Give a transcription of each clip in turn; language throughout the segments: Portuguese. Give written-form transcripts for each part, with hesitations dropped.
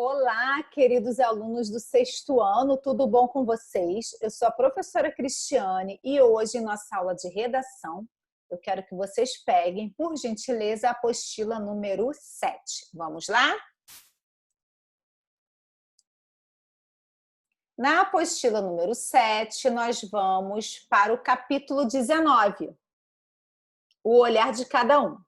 Olá, queridos alunos do sexto ano, tudo bom com vocês? Eu sou a professora Cristiane e hoje, em nossa aula de redação, eu quero que vocês peguem, por gentileza, a apostila número 7. Vamos lá? Na apostila número 7, nós vamos para o capítulo 19, o olhar de cada um.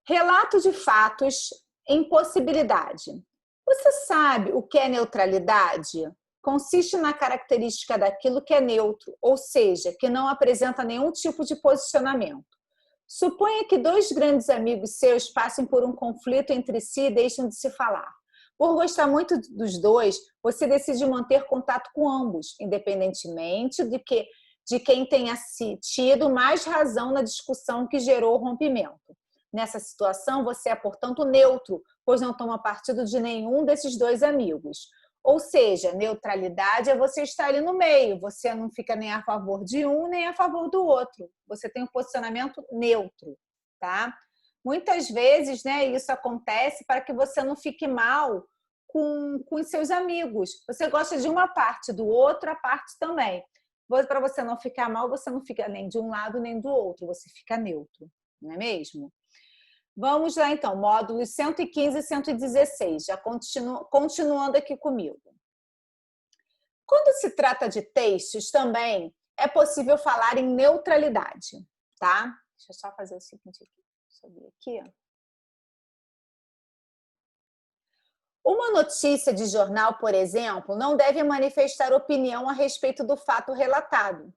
Relato de fatos em possibilidade. Você sabe o que é neutralidade? Consiste na característica daquilo que é neutro, ou seja, que não apresenta nenhum tipo de posicionamento. Suponha que dois grandes amigos seus passem por um conflito entre si e deixem de se falar. Por gostar muito dos dois, você decide manter contato com ambos, independentemente de quem tenha tido mais razão na discussão que gerou o rompimento. Nessa situação, você é, portanto, neutro, pois não toma partido de nenhum desses dois amigos. Ou seja, neutralidade é você estar ali no meio, você não fica nem a favor de um, nem a favor do outro. Você tem um posicionamento neutro, tá? Muitas vezes, né, isso acontece para que você não fique mal com os seus amigos. Você gosta de uma parte, do outro a parte também. Para você não ficar mal, você não fica nem de um lado nem do outro, você fica neutro, não é mesmo? Vamos lá, então, módulos 115 e 116, já continuando aqui comigo. Quando se trata de textos, também é possível falar em neutralidade, tá? Deixa eu só fazer o seguinte aqui, subir aqui. Uma notícia de jornal, por exemplo, não deve manifestar opinião a respeito do fato relatado.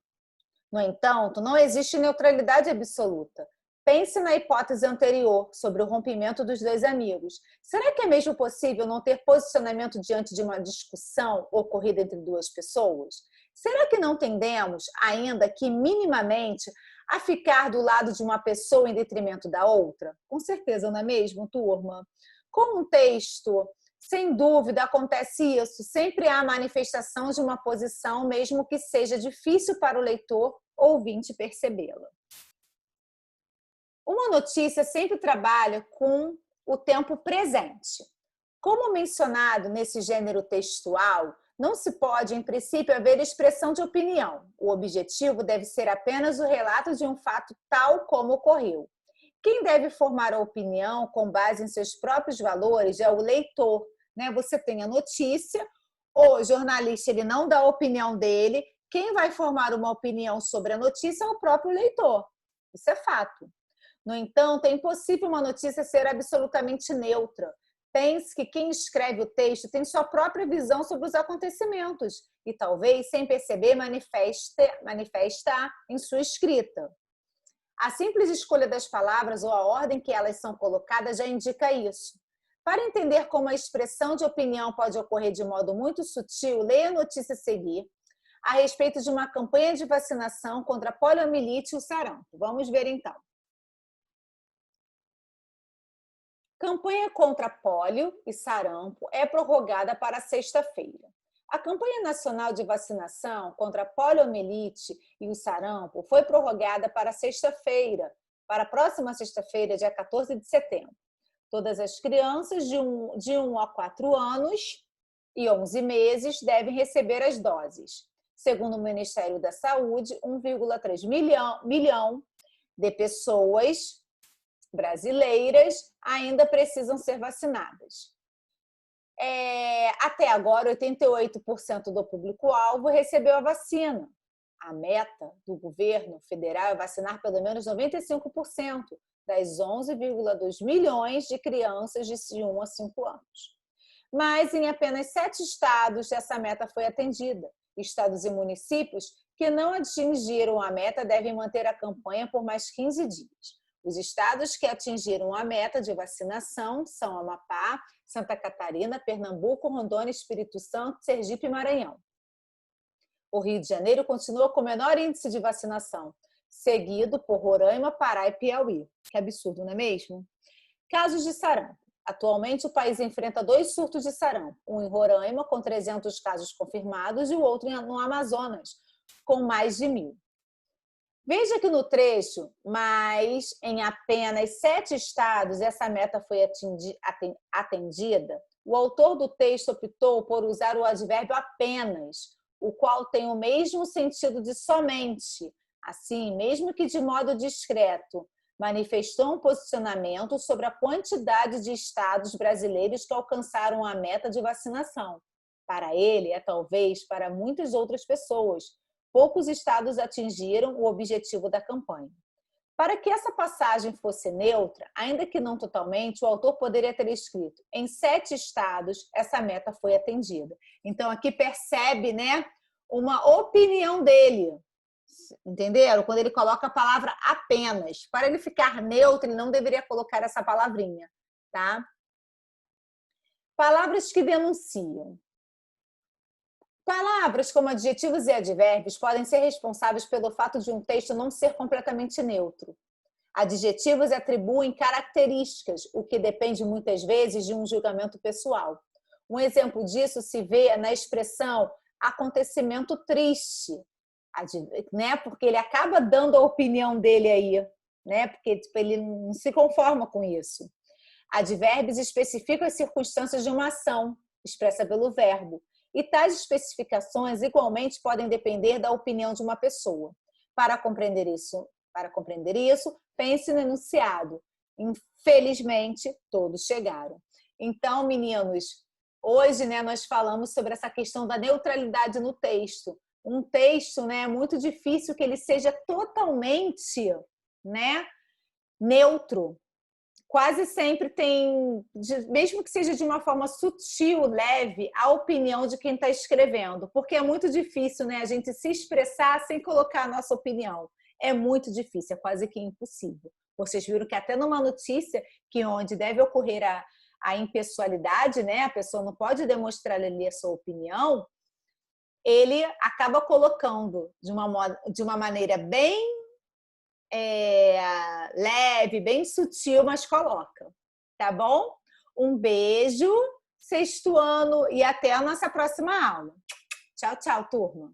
No entanto, não existe neutralidade absoluta. Pense na hipótese anterior, sobre o rompimento dos dois amigos. Será que é mesmo possível não ter posicionamento diante de uma discussão ocorrida entre duas pessoas? Será que não tendemos, ainda que minimamente, a ficar do lado de uma pessoa em detrimento da outra? Com certeza, não é mesmo, turma? Com um texto, sem dúvida, acontece isso. Sempre há manifestação de uma posição, mesmo que seja difícil para o leitor ouvinte percebê-la. Uma notícia sempre trabalha com o tempo presente. Como mencionado nesse gênero textual, não se pode, em princípio, haver expressão de opinião. O objetivo deve ser apenas o relato de um fato tal como ocorreu. Quem deve formar a opinião com base em seus próprios valores é o leitor, né? Você tem a notícia, o jornalista ele não dá a opinião dele, quem vai formar uma opinião sobre a notícia é o próprio leitor. Isso é fato. No entanto, é impossível uma notícia ser absolutamente neutra. Pense que quem escreve o texto tem sua própria visão sobre os acontecimentos e talvez, sem perceber, manifesta em sua escrita. A simples escolha das palavras ou a ordem que elas são colocadas já indica isso. Para entender como a expressão de opinião pode ocorrer de modo muito sutil, leia a notícia a seguir a respeito de uma campanha de vacinação contra a poliomielite e o sarampo. Vamos ver então. Campanha contra pólio e sarampo é prorrogada para sexta-feira. A campanha nacional de vacinação contra a poliomielite e o sarampo foi prorrogada para sexta-feira, para a próxima sexta-feira, dia 14 de setembro. Todas as crianças de 1 a 4 anos e 11 meses devem receber as doses. Segundo o Ministério da Saúde, 1,3 milhão de pessoas brasileiras ainda precisam ser vacinadas. Até agora, 88% do público-alvo recebeu a vacina. A meta do governo federal é vacinar pelo menos 95% das 11,2 milhões de crianças de 1 a 5 anos. Mas em apenas 7 estados essa meta foi atendida. Estados e municípios que não atingiram a meta devem manter a campanha por mais 15 dias. Os estados que atingiram a meta de vacinação são Amapá, Santa Catarina, Pernambuco, Rondônia, Espírito Santo, Sergipe e Maranhão. O Rio de Janeiro continua com o menor índice de vacinação, seguido por Roraima, Pará e Piauí. Que absurdo, não é mesmo? Casos de sarampo. Atualmente, o país enfrenta 2 surtos de sarampo, um em Roraima, com 300 casos confirmados, e o outro no Amazonas, com mais de 1.000. Veja que no trecho, mas em apenas 7 estados essa meta foi atendida, o autor do texto optou por usar o advérbio apenas, o qual tem o mesmo sentido de somente. Assim, mesmo que de modo discreto, manifestou um posicionamento sobre a quantidade de estados brasileiros que alcançaram a meta de vacinação. Para ele, talvez para muitas outras pessoas, poucos estados atingiram o objetivo da campanha. Para que essa passagem fosse neutra, ainda que não totalmente, o autor poderia ter escrito: em 7 estados, essa meta foi atendida. Então, aqui percebe, né, uma opinião dele. Entenderam? Quando ele coloca a palavra apenas. Para ele ficar neutro, ele não deveria colocar essa palavrinha, tá? Palavras que denunciam. Palavras como adjetivos e advérbios podem ser responsáveis pelo fato de um texto não ser completamente neutro. Adjetivos atribuem características, o que depende muitas vezes de um julgamento pessoal. Um exemplo disso se vê na expressão acontecimento triste, né? Porque ele acaba dando a opinião dele aí, né? Porque ele não se conforma com isso. Advérbios especificam as circunstâncias de uma ação, expressa pelo verbo. E tais especificações igualmente podem depender da opinião de uma pessoa. Para compreender isso, pense no enunciado. Infelizmente, todos chegaram. Então, meninos, hoje, né, nós falamos sobre essa questão da neutralidade no texto. Um texto, né, é muito difícil que ele seja totalmente, né, neutro. Quase sempre tem, mesmo que seja de uma forma sutil, leve, a opinião de quem está escrevendo, porque é muito difícil, né, a gente se expressar sem colocar a nossa opinião. É muito difícil, é quase que impossível. Vocês viram que até numa notícia que onde deve ocorrer a impessoalidade, né, a pessoa não pode demonstrar ali a sua opinião, ele acaba colocando de uma maneira bem leve, bem sutil, mas coloca, tá bom? Um beijo, sexto ano, e até a nossa próxima aula. Tchau, tchau, turma!